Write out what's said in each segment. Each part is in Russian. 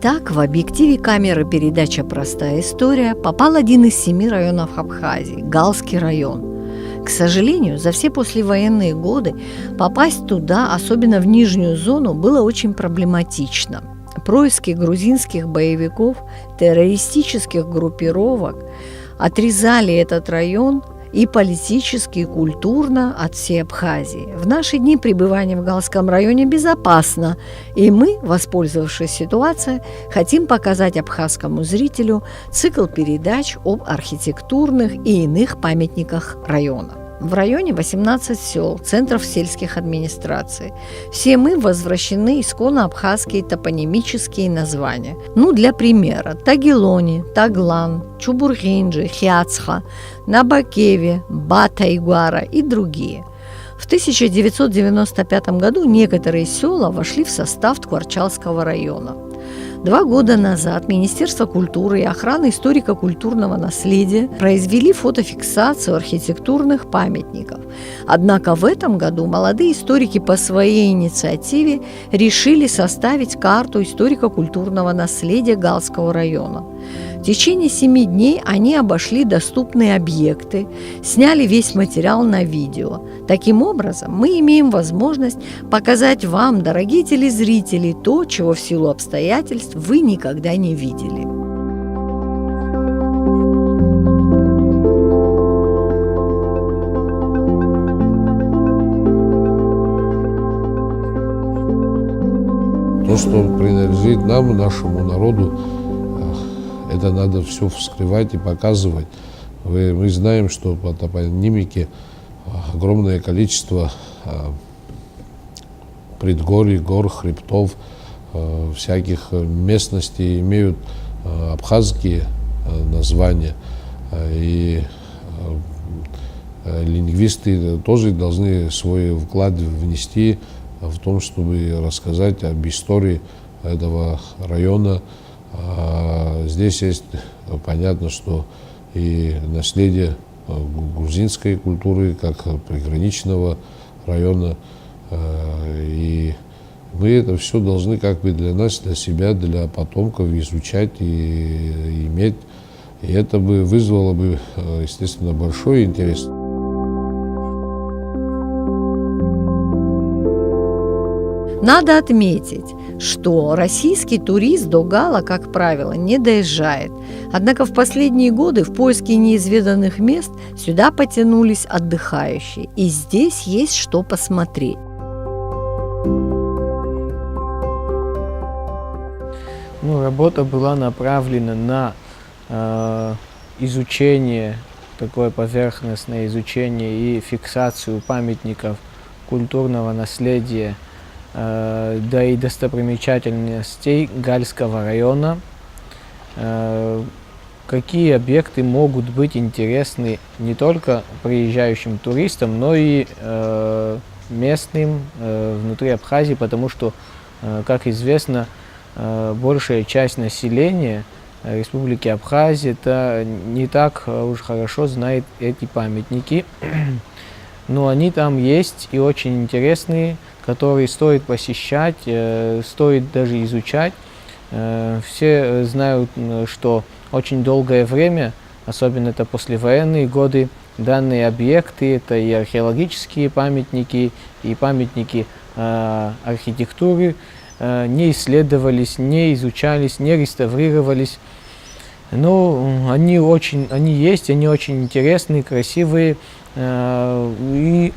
Так, в объективе камеры передачи «Простая история» попал один из 7 районов Абхазии – Галский район. К сожалению, за все послевоенные годы попасть туда, особенно в нижнюю зону, было очень проблематично. Происки грузинских боевиков, террористических группировок отрезали этот район и политически, и культурно от всей Абхазии. В наши дни пребывание в Галском районе безопасно, и мы, воспользовавшись ситуацией, хотим показать абхазскому зрителю цикл передач об архитектурных и иных памятниках района. В районе 18 сел, центров сельских администраций. Все мы возвращены исконно абхазские топонимические названия. Для примера: Тагилони, Таглан, Чубургинджи, Хиацха, Набакеве, Батайгуара и другие. В 1995 году некоторые села вошли в состав Тхварчалского района. 2 года назад Министерство культуры и охраны историко-культурного наследия произвели фотофиксацию архитектурных памятников. Однако в этом году молодые историки по своей инициативе решили составить карту историко-культурного наследия Галского района. В течение 7 дней они обошли доступные объекты, сняли весь материал на видео. Таким образом, мы имеем возможность показать вам, дорогие телезрители, то, чего в силу обстоятельств вы никогда не видели. То, что принадлежит нам, нашему народу, это надо все вскрывать и показывать. Мы знаем, что по топонимике огромное количество предгорий, гор, хребтов, всяких местностей имеют абхазские названия. И лингвисты тоже должны свой вклад внести в том, чтобы рассказать об истории этого района. Здесь есть понятно, что и наследие грузинской культуры, как приграничного района, и мы это все должны для нас, для себя, для потомков изучать и иметь. И это бы вызвало бы, естественно, большой интерес. Надо отметить, что российский турист до Гала, как правило, не доезжает. Однако в последние годы в поиске неизведанных мест сюда потянулись отдыхающие. И здесь есть что посмотреть. Работа была направлена на изучение, такое поверхностное изучение и фиксацию памятников культурного наследия, да и достопримечательностей Гальского района. Какие объекты могут быть интересны не только приезжающим туристам, но и местным внутри Абхазии, потому что, как известно, большая часть населения Республики Абхазия не так уж хорошо знает эти памятники, но они там есть и очень интересные, которые стоит посещать, стоит даже изучать. Все знают, что очень долгое время, особенно это послевоенные годы, данные объекты, это и археологические памятники, и памятники архитектуры, не исследовались, не изучались, не реставрировались. Но они есть, они очень интересные, красивые и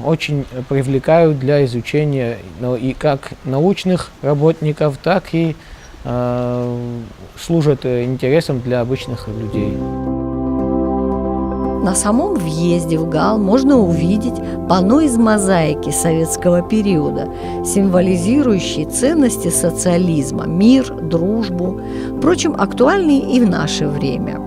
очень привлекают для изучения и как научных работников, так и служат интересом для обычных людей. На самом въезде в Гал можно увидеть панно из мозаики советского периода, символизирующие ценности социализма, мир, дружбу, впрочем, актуальные и в наше время.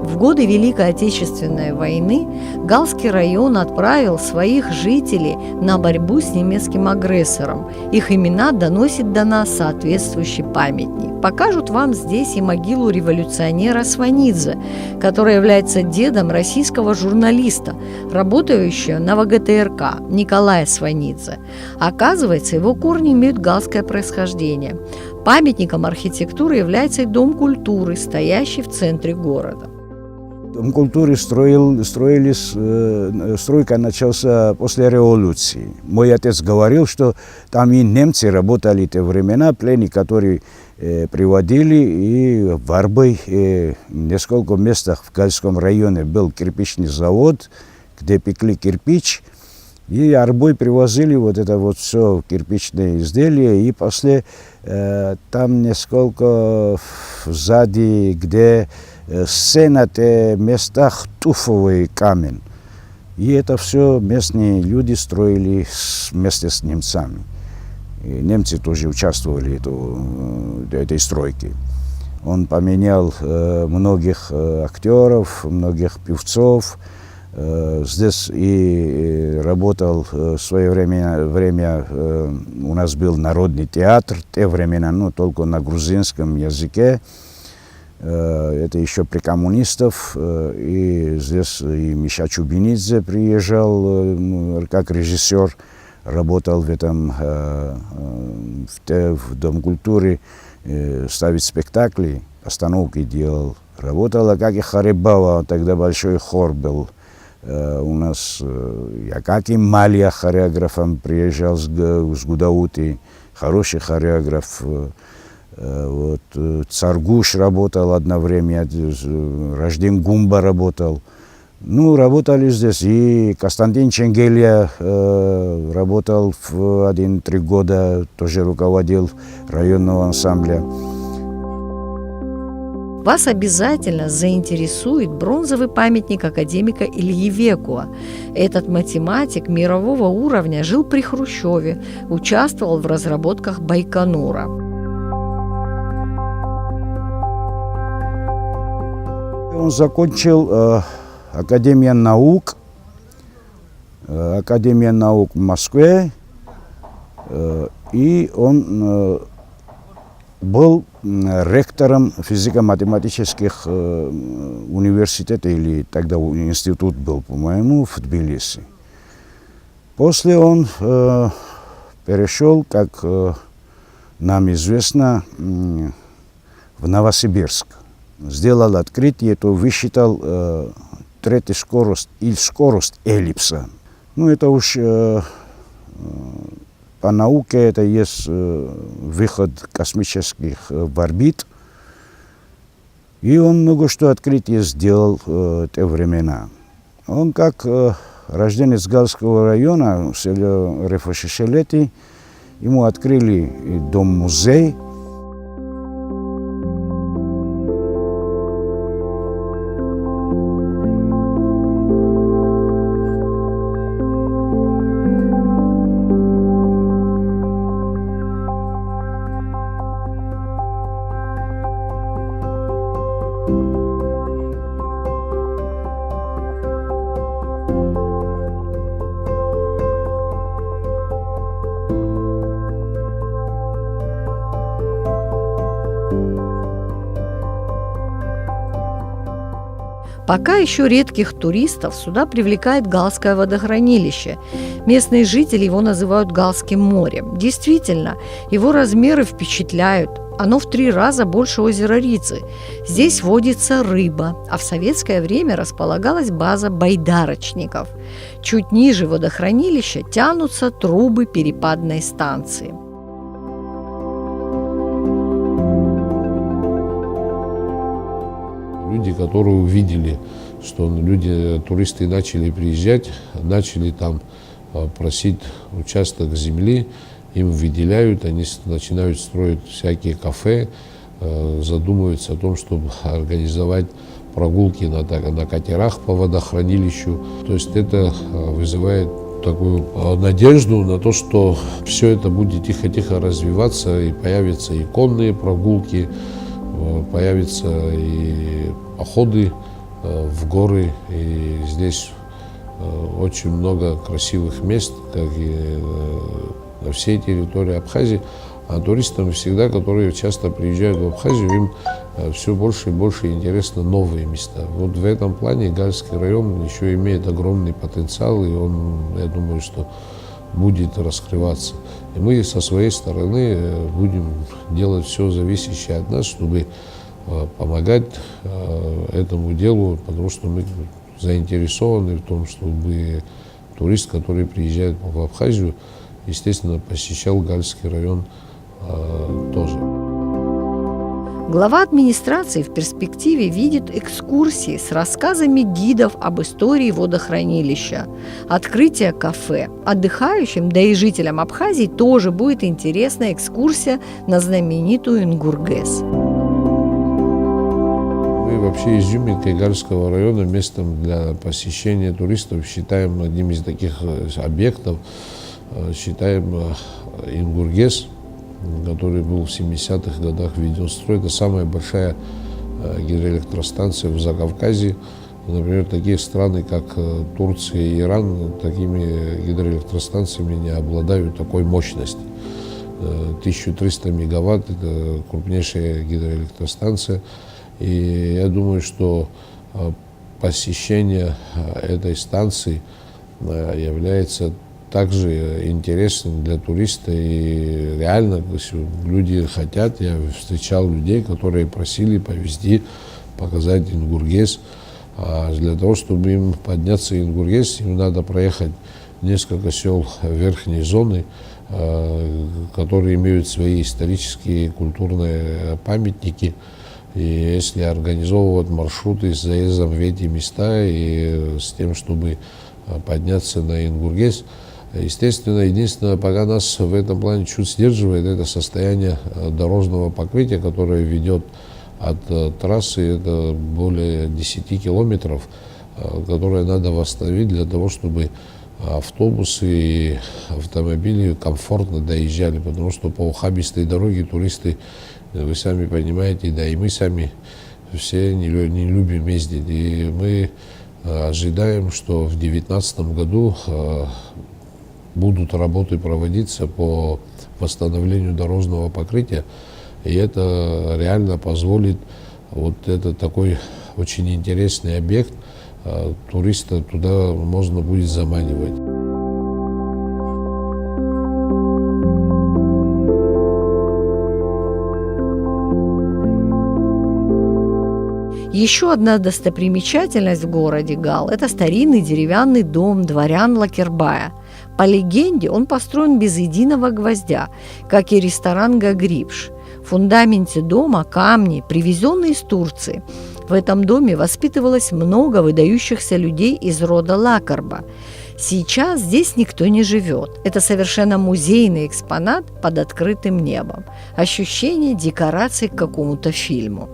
В годы Великой Отечественной войны Галский район отправил своих жителей на борьбу с немецким агрессором. Их имена доносит до нас соответствующий памятник. Покажут вам здесь и могилу революционера Сванидзе, который является дедом российского журналиста, работающего на ВГТРК Николая Сванидзе. Оказывается, его корни имеют галское происхождение. Памятником архитектуры является и Дом культуры, стоящий в центре города. Дом культуры стройка начался после революции. Мой отец говорил, что там и немцы работали в те времена, пленники, которые приводили, и в Арбой, в нескольких местах в Гальском районе был кирпичный завод, где пекли кирпич, и Арбой привозили вот это вот все кирпичные изделия, и после там несколько сзади, где сцена, в местах туфовый камень. И это все местные люди строили вместе с немцами. И немцы тоже участвовали в этой стройке. Он поменял многих актеров, многих певцов. Здесь и работал в свое время у нас был народный театр, в те времена, но только на грузинском языке. Это еще при коммунистов, и здесь и Миша Чубинидзе приезжал как режиссер, работал в Дом культуры, ставить спектакли, постановки делал. Работала как и Харибава, тогда большой хор был. У нас Якаким Малия хореографом приезжал с Гудаути, хороший хореограф. Вот, Царгуш работал одно время, Рожден Гумба работал. Ну, работали здесь. И Константин Ченгелья работал в 1-3 года, тоже руководил районного ансамбля. Вас обязательно заинтересует бронзовый памятник академика Ильи Векуа. Этот математик мирового уровня жил при Хрущеве, участвовал в разработках Байконура. Он закончил Академию наук в Москве, и он был ректором физико-математических университетов, или тогда институт был, по-моему, в Тбилиси. После он перешел, как нам известно, в Новосибирск. Сделал открытие, то высчитал третью скорость или скорость эллипса. Ну, это уж по науке это есть выход космических в орбит. И он много что открытие сделал в те времена. Он как рожденец Галского района, в селе Рефошишелети, ему открыли дом-музей. Пока еще редких туристов сюда привлекает Галское водохранилище. Местные жители его называют Галским морем. Действительно, его размеры впечатляют. Оно в 3 раза больше озера Рицы. Здесь водится рыба, а в советское время располагалась база байдарочников. Чуть ниже водохранилища тянутся трубы перепадной станции. Люди, которые увидели, что туристы начали приезжать, начали там просить участок земли, им выделяют, они начинают строить всякие кафе, задумываются о том, чтобы организовать прогулки на катерах по водохранилищу. То есть это вызывает такую надежду на то, что все это будет тихо-тихо развиваться, и появятся и конные прогулки, появятся и походы в горы, и здесь очень много красивых мест, как и на всей территории Абхазии. А туристам всегда, которые часто приезжают в Абхазию, им все больше и больше интересно новые места. Вот в этом плане Гальский район еще имеет огромный потенциал, и он, я думаю, что будет раскрываться. И мы со своей стороны будем делать все зависящее от нас, чтобы помогать этому делу, потому что мы заинтересованы в том, чтобы турист, который приезжает в Абхазию, естественно, посещал Гальский район тоже. Глава администрации в перспективе видит экскурсии с рассказами гидов об истории водохранилища, открытие кафе. Отдыхающим, да и жителям Абхазии тоже будет интересна экскурсия на знаменитую Ингургес. Мы вообще изюминкой Гальского района, местом для посещения туристов, считаем одним из таких объектов, считаем Ингургес, который был в 70-х годах введен в строй. Это самая большая гидроэлектростанция в Закавказье. Например, такие страны, как Турция и Иран, такими гидроэлектростанциями не обладают такой мощности. 1300 мегаватт – это крупнейшая гидроэлектростанция. И я думаю, что посещение этой станции является также интересным для туриста. И реально, если люди хотят, я встречал людей, которые просили повезти, показать Ингургес. А для того, чтобы им подняться в Ингургес, им надо проехать несколько сел верхней зоны, которые имеют свои исторические и культурные памятники. И если организовывать маршруты с заездом в эти места и с тем, чтобы подняться на Ингургес, естественно, единственное, пока нас в этом плане чуть сдерживает, это состояние дорожного покрытия, которое ведет от трассы, это более 10 километров, которые надо восстановить для того, чтобы автобусы и автомобили комфортно доезжали, потому что по ухабистой дороге туристы, вы сами понимаете, да и мы сами все не любим ездить. И мы ожидаем, что в 2019 году будут работы проводиться по восстановлению дорожного покрытия, и это реально позволит вот этот такой очень интересный объект, туриста туда можно будет заманивать. Еще одна достопримечательность в городе Гал – это старинный деревянный дом дворян Лакербая. По легенде, он построен без единого гвоздя, как и ресторан Гагрипш. В фундаменте дома камни, привезенные из Турции. В этом доме воспитывалось много выдающихся людей из рода Лакерба. Сейчас здесь никто не живет. Это совершенно музейный экспонат под открытым небом. Ощущение декораций к какому-то фильму.